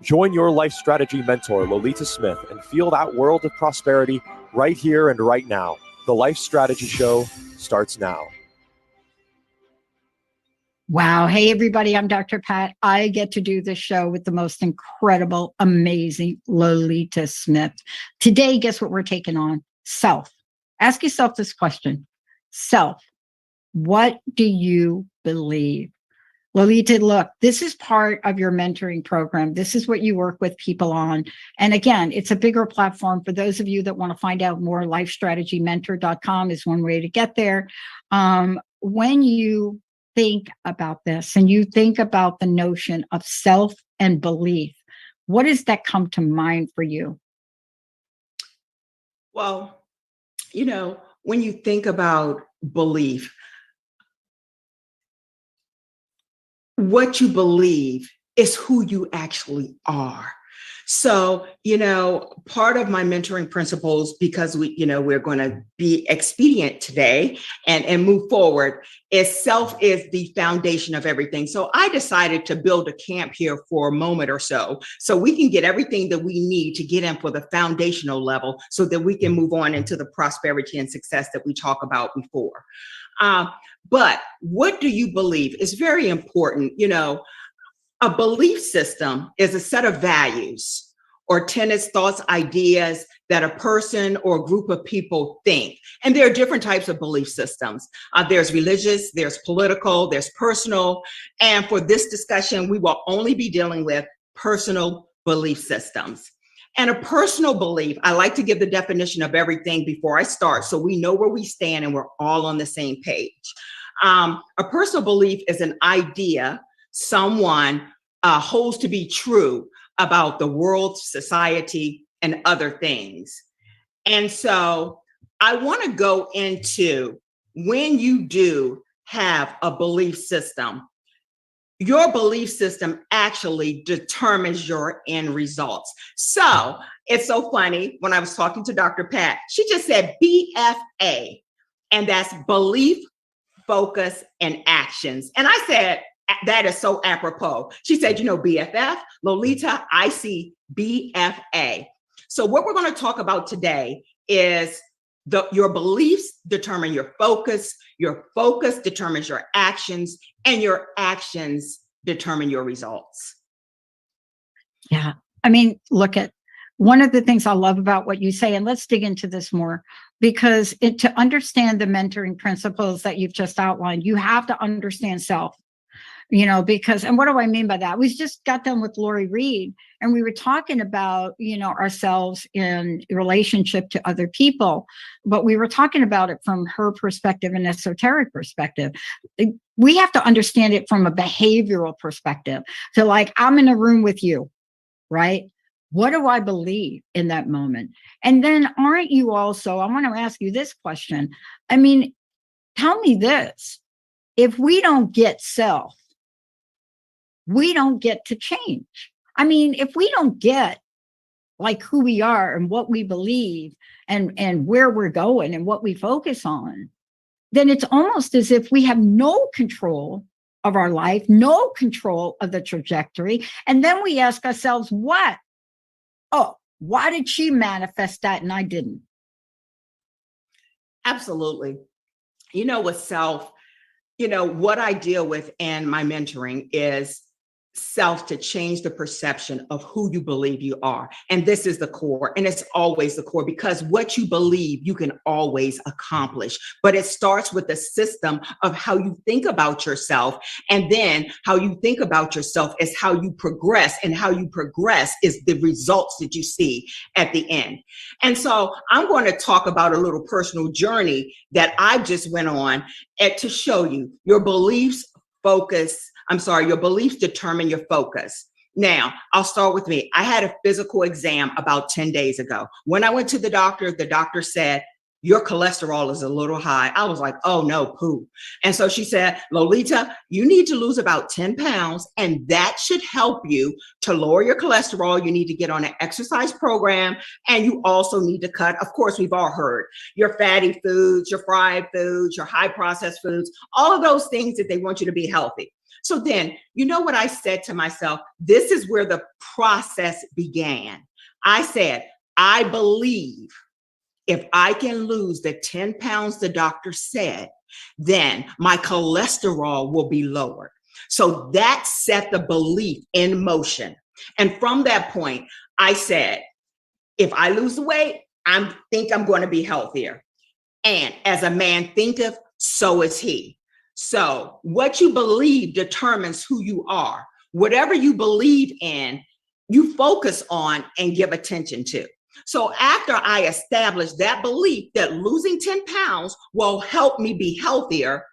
Join your life strategy mentor, Lolita Smith, and feel that world of prosperity right here and right now. The Life Strategy Show starts now. Wow. Hey, everybody. I'm Dr. Pat. I get to do this show with the most incredible, amazing Lolita Smith. Today, guess what we're taking on? Self. Ask yourself this question. Self. What do you believe? Lolita, look, this is part of your mentoring program. This is what you work with people on. And again, it's a bigger platform. For those of you that want to find out more, lifestrategymentor.com is one way to get there. When you think about this and you think about the notion of self and belief, what does that come to mind for you? Well, when you think about belief, what you believe is who you actually are. So, part of my mentoring principles, because we're going to be expedient today and move forward, is self is the foundation of everything. So I decided to build a camp here for a moment or so we can get everything that we need to get in for the foundational level so that we can move on into the prosperity and success that we talked about before. But what do you believe is very important. A belief system is a set of values or tenets, thoughts, ideas that a person or group of people think. And there are different types of belief systems. There's religious, there's political, there's personal. And for this discussion, we will only be dealing with personal belief systems. And a personal belief, I like to give the definition of everything before I start so we know where we stand and we're all on the same page. A personal belief is an idea someone holds to be true about the world, society, and other things. And so I want to go into when you do have a belief system, your belief system actually determines your end results. So it's so funny, when I was talking to Dr. Pat, she just said BFA, and that's belief, focus, and actions. And I said, that is so apropos. She said, BFF, Lolita, I see BFA. So what we're going to talk about today is your beliefs determine your focus determines your actions, and your actions determine your results. Yeah. I mean, look at one of the things I love about what you say, and let's dig into this more, because to understand the mentoring principles that you've just outlined, you have to understand self. Because, and what do I mean by that? We just got done with Lori Reed and we were talking about, ourselves in relationship to other people, but we were talking about it from her perspective, an esoteric perspective. We have to understand it from a behavioral perspective. So like, I'm in a room with you, right? What do I believe in that moment? And then aren't you also, I want to ask you this question. I mean, tell me this, if we don't get self, we don't get to change. I mean, if we don't get like who we are and what we believe and where we're going and what we focus on, then it's almost as if we have no control of our life, no control of the trajectory. And then we ask ourselves, what? Oh, why did she manifest that and I didn't? Absolutely. With self, what I deal with in my mentoring is self to change the perception of who you believe you are. And this is the core, and it's always the core, because what you believe you can always accomplish. But it starts with the system of how you think about yourself. And then how you think about yourself is how you progress, and how you progress is the results that you see at the end. And so I'm going to talk about a little personal journey that I just went on to show you your beliefs your beliefs determine your focus. Now, I'll start with me. I had a physical exam about 10 days ago. When I went to the doctor said, your cholesterol is a little high. I was like, oh no, poo. And so she said, Lolita, you need to lose about 10 pounds, and that should help you to lower your cholesterol. You need to get on an exercise program, and you also need to cut, of course, we've all heard, your fatty foods, your fried foods, your high processed foods, all of those things that they want you to be healthy. So then, you know what I said to myself? This is where the process began. I said, I believe if I can lose the 10 pounds the doctor said, then my cholesterol will be lowered. So that set the belief in motion. And from that point, I said, if I lose the weight, I think I'm going to be healthier. And as a man thinketh, so is he. So what you believe determines who you are. Whatever you believe in, you focus on and give attention to. So after I established that belief that losing 10 pounds will help me be healthier,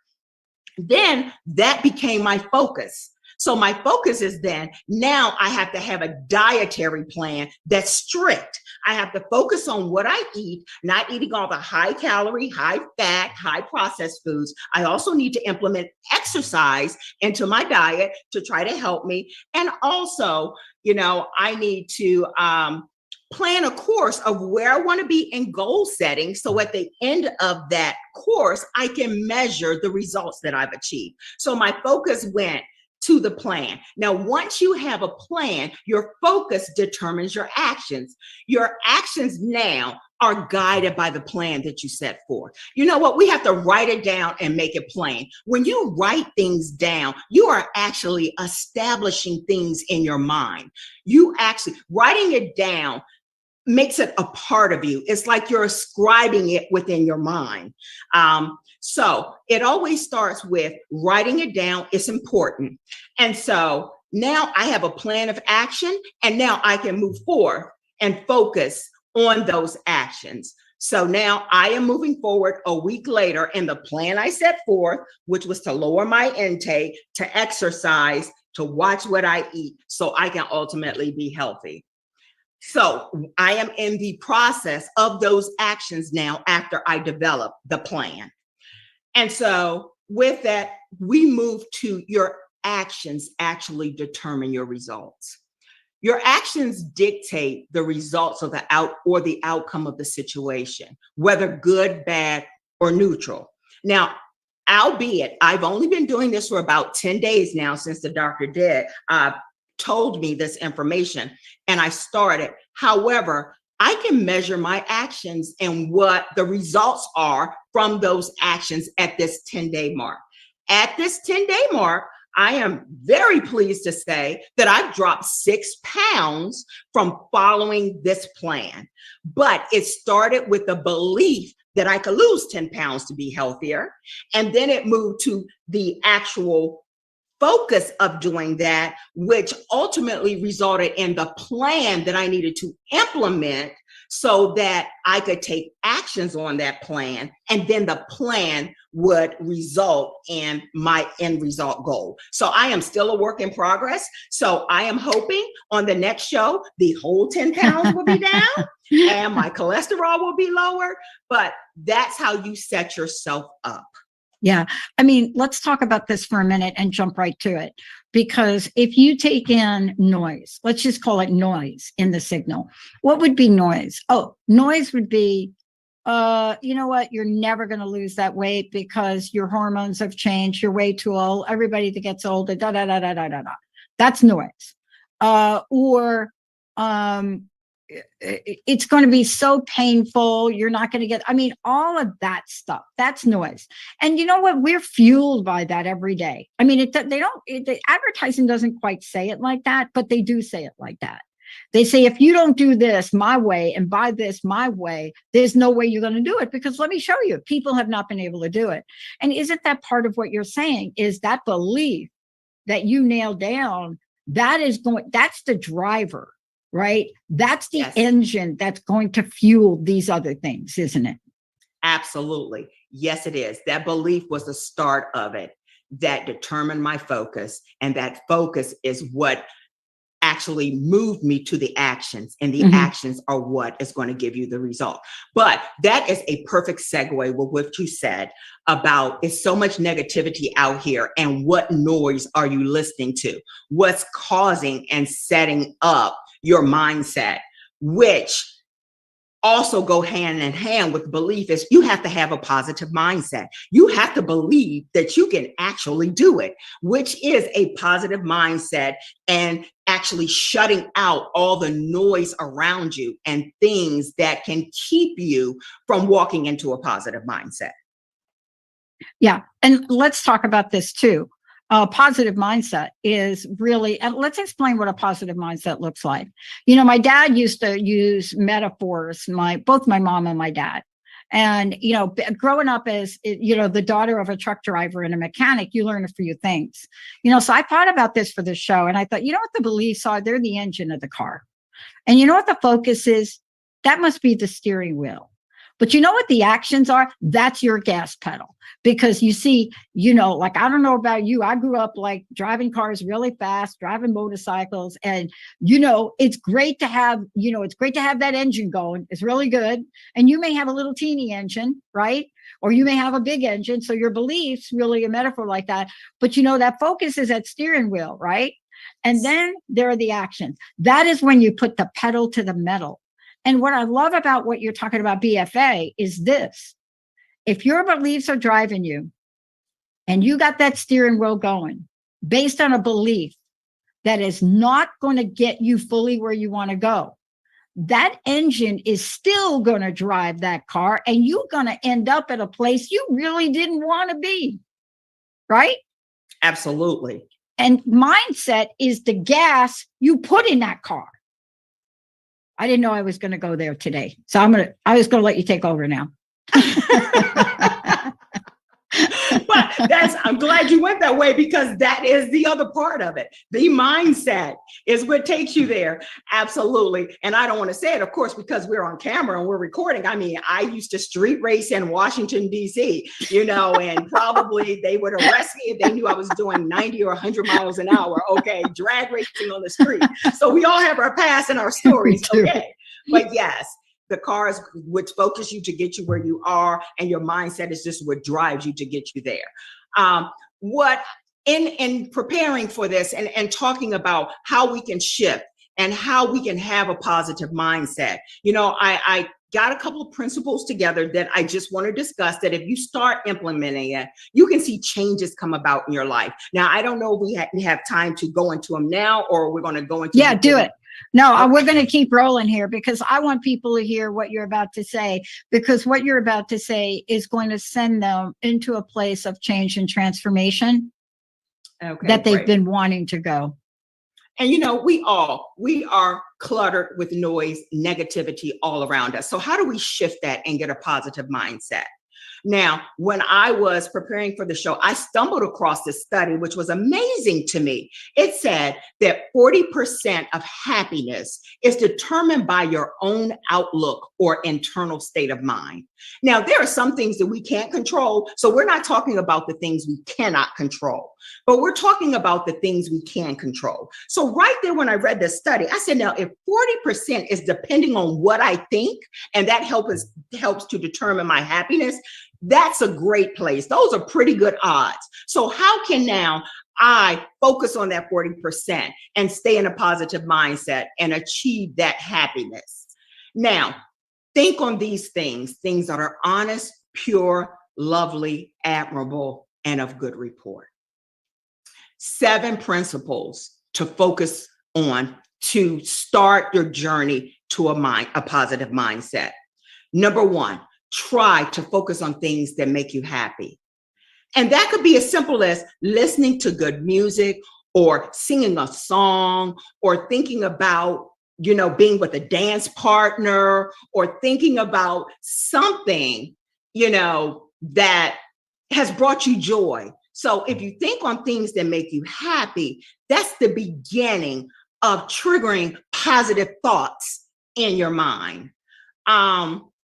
then that became my focus. So my focus is then now I have to have a dietary plan that's strict. I have to focus on what I eat, not eating all the high calorie, high fat, high processed foods. I also need to implement exercise into my diet to try to help me. And also, I need to plan a course of where I want to be in goal setting. So at the end of that course, I can measure the results that I've achieved. So my focus went to the plan. Now, once you have a plan, your focus determines your actions. Your actions now are guided by the plan that you set forth. You know what? We have to write it down and make it plain. When you write things down, you are actually establishing things in your mind. You actually writing it down makes it a part of you. It's like you're ascribing it within your mind. So it always starts with writing it down. It's important. And so now I have a plan of action, and now I can move forward and focus on those actions. So now I am moving forward a week later, and the plan I set forth, which was to lower my intake, to exercise, to watch what I eat, so I can ultimately be healthy. So I am in the process of those actions now after I develop the plan. And so with that, we move to your actions actually determine your results. Your actions dictate the results of the outcome of the situation, whether good, bad, or neutral. Now, albeit I've only been doing this for about 10 days now since the doctor told me this information and I started. However, I can measure my actions and what the results are from those actions at this 10-day mark. At this 10-day mark, I am very pleased to say that I've dropped 6 pounds from following this plan. But it started with the belief that I could lose 10 pounds to be healthier. And then it moved to the actual focus of doing that, which ultimately resulted in the plan that I needed to implement so that I could take actions on that plan. And then the plan would result in my end result goal. So I am still a work in progress. So I am hoping on the next show, the whole 10 pounds will be down and my cholesterol will be lower. But that's how you set yourself up. Yeah. I mean, let's talk about this for a minute and jump right to it. Because if you take in noise, let's just call it noise in the signal. What would be noise? Oh, noise would be, you know what? You're never going to lose that weight because your hormones have changed. You're way too old. Everybody that gets older, da, da, da, da, da, da, da. That's noise. Or it's going to be so painful. You're not going to get, I mean, all of that stuff, that's noise. And you know what? We're fueled by that every day. I mean, the advertising doesn't quite say it like that, but they do say it like that. They say, if you don't do this my way and buy this my way, there's no way you're going to do it, because let me show you, people have not been able to do it. And isn't that part of what you're saying, is that belief that you nailed down, that's the driver. Right? That's the engine that's going to fuel these other things, isn't it? Absolutely. Yes, it is. That belief was the start of it that determined my focus. And that focus is what actually moved me to the actions. And the actions are what is going to give you the result. But that is a perfect segue with what you said about it's so much negativity out here. And what noise are you listening to? What's causing and setting up your mindset, which also go hand in hand with belief is you have to have a positive mindset. You have to believe that you can actually do it, which is a positive mindset and actually shutting out all the noise around you and things that can keep you from walking into a positive mindset. Yeah. And let's talk about this too. A positive mindset is really, and let's explain what a positive mindset looks like. You know, my dad used to use metaphors, both my mom and my dad. And, you know, growing up as, you know, the daughter of a truck driver and a mechanic, you learn a few things. You know, so I thought about this for the show and I thought, you know what the beliefs are? They're the engine of the car. And you know what the focus is? That must be the steering wheel. But you know what the actions are? That's your gas pedal. Because you see, you know, like, I don't know about you, I grew up like driving cars really fast, driving motorcycles. And, you know, it's great to have, you know, it's great to have that engine going. It's really good. And you may have a little teeny engine, right? Or you may have a big engine. So your beliefs really a metaphor like that. But, you know, that focus is at steering wheel, right? And then there are the actions. That is when you put the pedal to the metal. And what I love about what you're talking about, BFA, is this. If your beliefs are driving you and you got that steering wheel going based on a belief that is not going to get you fully where you want to go, that engine is still going to drive that car and you're going to end up at a place you really didn't want to be, right? Absolutely. And mindset is the gas you put in that car. I didn't know I was going to go there today. So I was going to let you take over now. But I'm glad you went that way, because that is the other part of it. The mindset is what takes you there. Absolutely. And I don't want to say it, of course, because we're on camera and we're recording. I mean, I used to street race in Washington, D.C., you know, and probably they would arrest me if they knew I was doing 90 or 100 miles an hour. Okay. Drag racing on the street. So we all have our past and our stories. Okay. But yes, the car is what focuses you to get you where you are, and your mindset is just what drives you to get you there. What in preparing for this and talking about how we can shift and how we can have a positive mindset, you know, I got a couple of principles together that I just want to discuss, that if you start implementing it, you can see changes come about in your life. Now, I don't know if we have time to go into them now, or we're going to go into do it. No, we're going to keep rolling here, because I want people to hear what you're about to say, because what you're about to say is going to send them into a place of change and transformation that they've been wanting to go. And, you know, we are cluttered with noise, negativity all around us. So how do we shift that and get a positive mindset? Now, when I was preparing for the show, I stumbled across this study, which was amazing to me. It said that 40% of happiness is determined by your own outlook or internal state of mind. Now, there are some things that we can't control. So we're not talking about the things we cannot control, but we're talking about the things we can control. So right there, when I read this study, I said, now, if 40% is depending on what I think, and that helps to determine my happiness, that's a great place. Those are pretty good odds. So how can now I focus on that 40% and stay in a positive mindset and achieve that happiness? Now, think on these things that are honest, pure, lovely, admirable, and of good report. 7 principles to focus on to start your journey to a positive mindset. Number 1, try to focus on things that make you happy. And that could be as simple as listening to good music, or singing a song, or thinking about, you know, being with a dance partner, or thinking about something, you know, that has brought you joy. So if you think on things that make you happy, that's the beginning of triggering positive thoughts in your mind.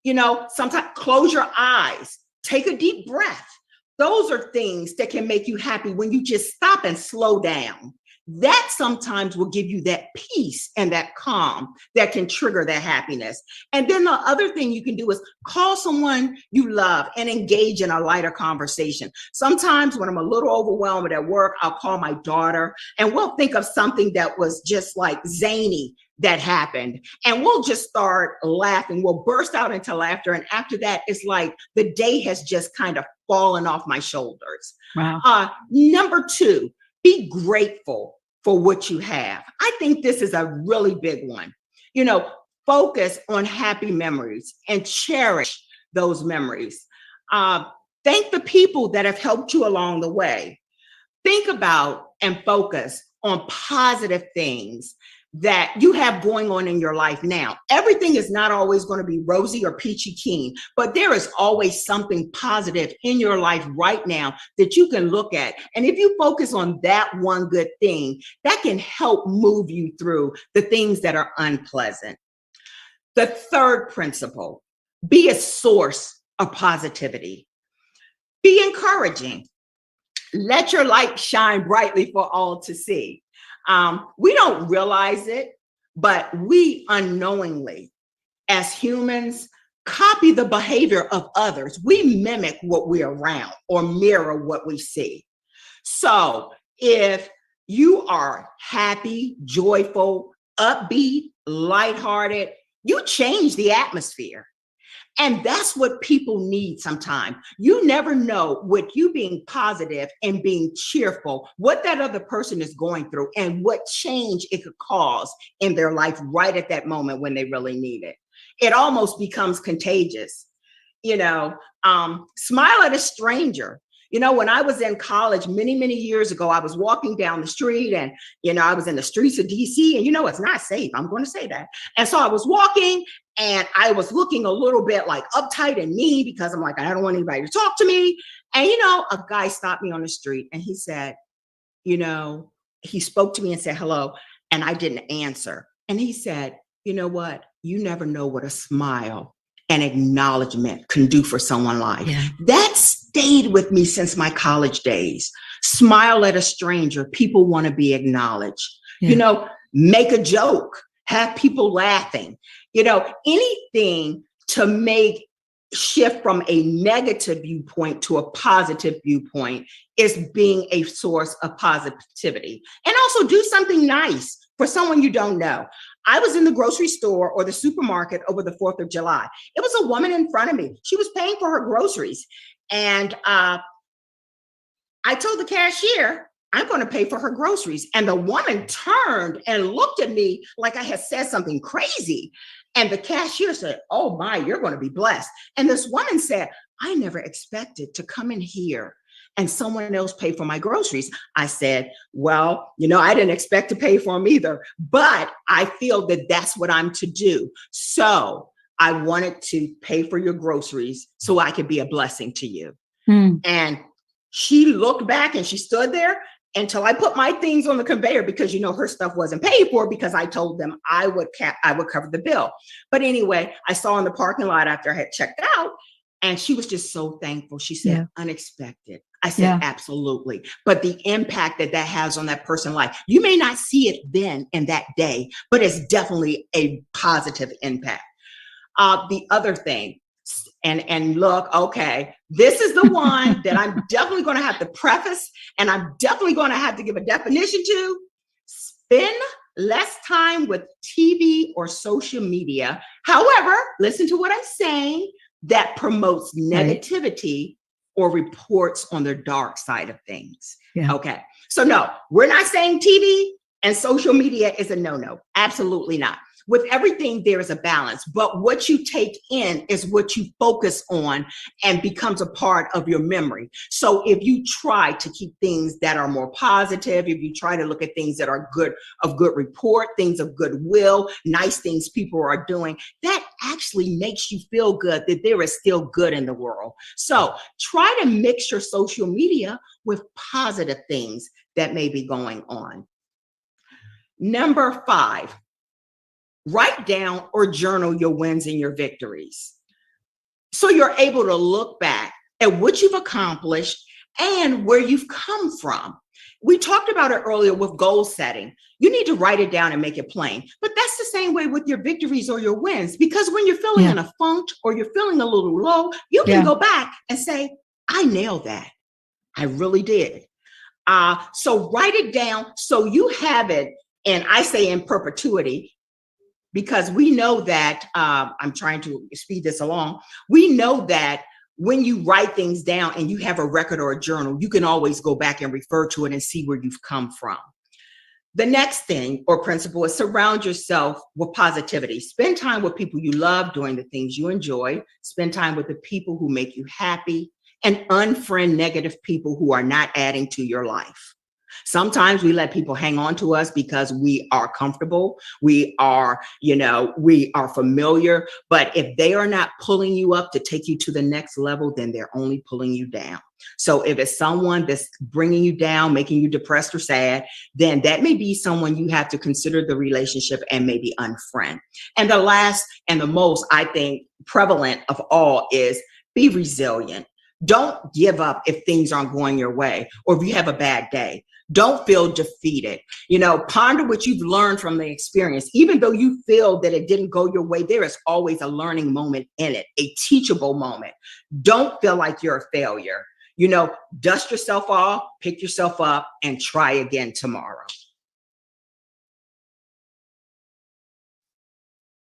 You know, sometimes close your eyes, take a deep breath. Those are things that can make you happy when you just stop and slow down. that sometimes will give you that peace and that calm that can trigger that happiness. And then the other thing you can do is call someone you love and engage in a lighter conversation. Sometimes when I'm a little overwhelmed at work, I'll call my daughter and we'll think of something that was just like zany that happened. And we'll just start laughing. We'll burst out into laughter. And after that, it's like the day has just kind of fallen off my shoulders. Wow. Number two, be grateful for what you have. I think this is a really big one. You know, focus on happy memories and cherish those memories. Thank the people that have helped you along the way. Think about and focus on positive things that you have going on in your life now. Everything is not always going to be rosy or peachy keen, but there is always something positive in your life right now that you can look at. And if you focus on that one good thing, that can help move you through the things that are unpleasant. The third principle, be a source of positivity. Be encouraging. Let your light shine brightly for all to see. We don't realize it, but we unknowingly, as humans, copy the behavior of others. We mimic what we're around or mirror what we see. So if you are happy, joyful, upbeat, lighthearted, you change the atmosphere. And that's what people need sometimes. You never know with you being positive and being cheerful, what that other person is going through and what change it could cause in their life right at that moment when they really need it. It almost becomes contagious. You know, smile at a stranger. You know, when I was in college many, many years ago, I was walking down the street and, you know, I was in the streets of DC and, you know, it's not safe. I'm going to say that. And so I was walking and I was looking a little bit like uptight and mean because I'm like, I don't want anybody to talk to me. And, you know, a guy stopped me on the street and he said, you know, he spoke to me and said, hello. And I didn't answer. And he said, you know what? You never know what a smile and acknowledgement can do for someone's life. Yeah. That stayed with me since my college days. Smile at a stranger. People want to be acknowledged. Yeah. You know, make a joke, have people laughing, you know, anything to make shift from a negative viewpoint to a positive viewpoint is being a source of positivity. And also do something nice for someone you don't know. I was in the grocery store or the supermarket over the 4th of July. It was a woman in front of me. She was paying for her groceries. And I told the cashier, I'm going to pay for her groceries. And the woman turned and looked at me like I had said something crazy. And the cashier said, oh my, you're going to be blessed. And this woman said, I never expected to come in here and someone else pay for my groceries. I said, well, you know, I didn't expect to pay for them either, but I feel that that's what I'm to do. So I wanted to pay for your groceries so I could be a blessing to you. And she looked back and she stood there until I put my things on the conveyor because, you know, her stuff wasn't paid for because I told them I would cover the bill. But anyway, I saw in the parking lot after I had checked out and she was just so thankful. She said, yeah. Unexpected. I said, yeah. Absolutely. But the impact that that has on that person's life, you may not see it then in that day, but it's definitely a positive impact. The other thing, and look, okay, this is the one that I'm definitely going to have to preface and I'm definitely going to have to give a definition to. Spend less time with TV or social media. However, listen to what I'm saying, that promotes negativity or reports on the dark side of things. Yeah. Okay. So no, we're not saying TV and social media is a no-no. Absolutely not. With everything, there is a balance, but what you take in is what you focus on and becomes a part of your memory. So if you try to keep things that are more positive, if you try to look at things that are good, of good report, things of goodwill, nice things people are doing, that actually makes you feel good that there is still good in the world. So try to mix your social media with positive things that may be going on. Number 5. Write down or journal your wins and your victories. So you're able to look back at what you've accomplished and where you've come from. we talked about it earlier with goal setting. You need to write it down and make it plain. But that's the same way with your victories or your wins, because when you're feeling in a funk or you're feeling a little low, you can go back and say, I nailed that. I really did. So write it down so you have it. And I say in perpetuity, because we know that, I'm trying to speed this along. We know that when you write things down and you have a record or a journal, you can always go back and refer to it and see where you've come from. The next thing or principle is surround yourself with positivity. Spend time with people you love, doing the things you enjoy. Spend time with the people who make you happy, and unfriend negative people who are not adding to your life. Sometimes we let people hang on to us because we are comfortable. We are familiar. But if they are not pulling you up to take you to the next level, then they're only pulling you down. So if it's someone that's bringing you down, making you depressed or sad, then that may be someone you have to consider the relationship and maybe unfriend. And the last and the most, I think, prevalent of all is be resilient. Don't give up if things aren't going your way or if you have a bad day. Don't feel defeated. Ponder what you've learned from the experience. Even though you feel that it didn't go your way, there is always a learning moment in it, a teachable moment. Don't feel like you're a failure. Dust yourself off, pick yourself up, and try again tomorrow.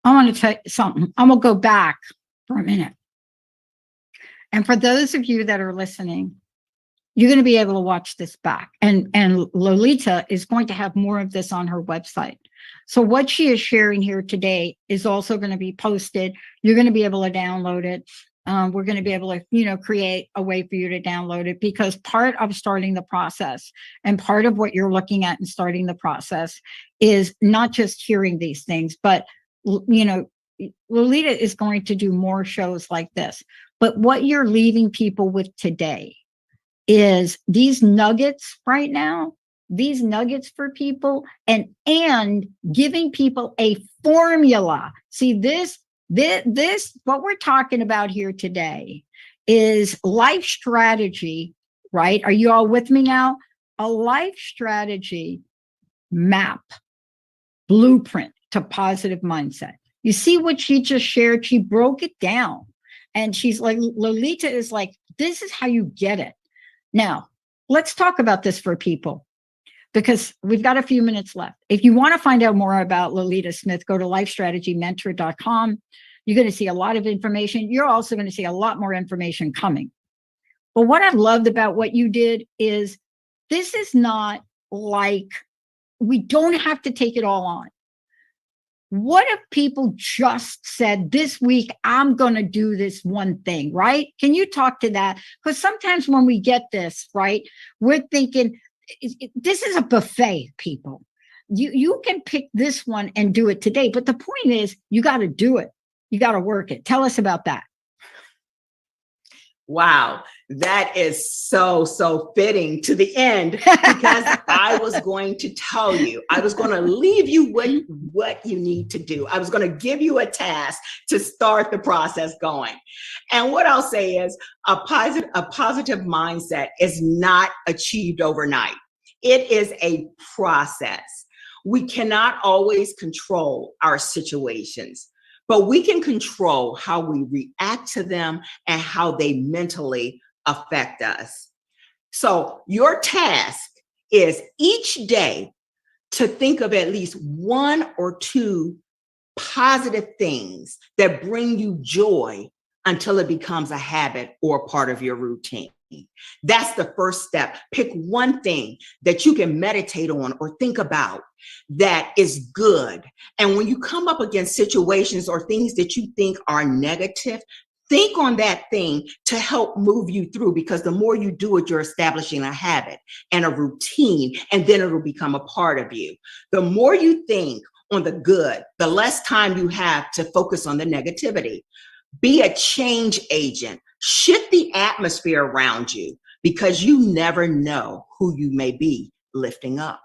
I want to tell you something. I'm going to go back for a minute. And for those of you that are listening, you're going to be able to watch this back. And Lolita is going to have more of this on her website. So what she is sharing here today is also going to be posted. You're going to be able to download it. We're going to be able to, create a way for you to download it, because part of starting the process and part of what you're looking at in starting the process is not just hearing these things, but, Lolita is going to do more shows like this. But what you're leaving people with today is these nuggets right now, these nuggets for people, and giving people a formula. See, this, what we're talking about here today is life strategy, right? Are you all with me now? A life strategy map, blueprint to positive mindset. You see what she just shared? She broke it down. And she's like, Lolita is like, this is how you get it. Now, let's talk about this for people, because we've got a few minutes left. If you want to find out more about Lolita Smith, go to lifestrategymentor.com. You're going to see a lot of information. You're also going to see a lot more information coming. But what I loved about what you did is this is not like, we don't have to take it all on. What if people just said, this week, I'm going to do this one thing, right? Can you talk to that? Because sometimes when we get this, right, we're thinking, this is a buffet, people. You can pick this one and do it today. But the point is, you got to do it. You got to work it. Tell us about that. Wow, that is so fitting to the end, because I was going to tell you, I was going to leave you with what you need to do. I was going to give you a task to start the process going. And what I'll say is a positive mindset is not achieved overnight. It is a process. We cannot always control our situations, but we can control how we react to them and how they mentally affect us. So your task is each day to think of at least one or two positive things that bring you joy until it becomes a habit or part of your routine. That's the first step. Pick one thing that you can meditate on or think about that is good. And when you come up against situations or things that you think are negative, think on that thing to help move you through, because the more you do it, you're establishing a habit and a routine, and then it'll become a part of you. The more you think on the good, the less time you have to focus on the negativity. Be a change agent. Shift the atmosphere around you, because you never know who you may be lifting up.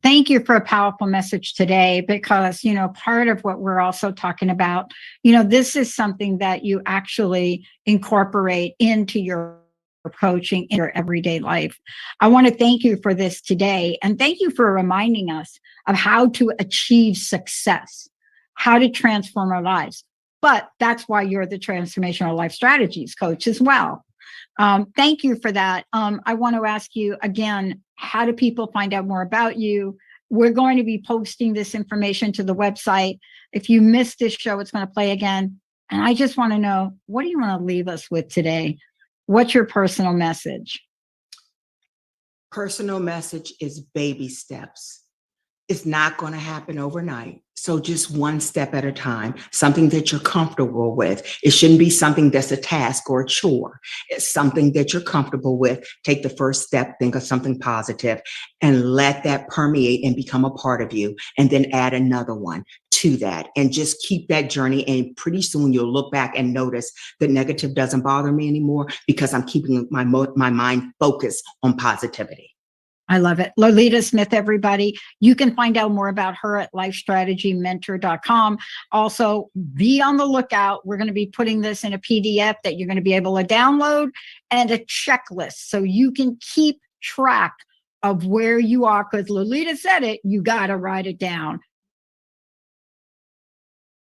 Thank you for a powerful message today, because, part of what we're also talking about, this is something that you actually incorporate into your coaching in your everyday life. I want to thank you for this today. And thank you for reminding us of how to achieve success, how to transform our lives. But that's why you're the Transformational Life Strategies coach as well. Thank you for that. I want to ask you again, how do people find out more about you? We're going to be posting this information to the website. If you missed this show, it's going to play again. And I just want to know, what do you want to leave us with today? What's your personal message? Personal message is baby steps. It's not going to happen overnight. So just one step at a time, something that you're comfortable with. It shouldn't be something that's a task or a chore. It's something that you're comfortable with. Take the first step, think of something positive, and let that permeate and become a part of you. And then add another one to that and just keep that journey. And pretty soon you'll look back and notice that negative doesn't bother me anymore because I'm keeping my mind focused on positivity. I love it. Lolita Smith, everybody. You can find out more about her at lifestrategymentor.com. Also, be on the lookout. We're going to be putting this in a PDF that you're going to be able to download and a checklist so you can keep track of where you are. Because Lolita said it, you got to write it down.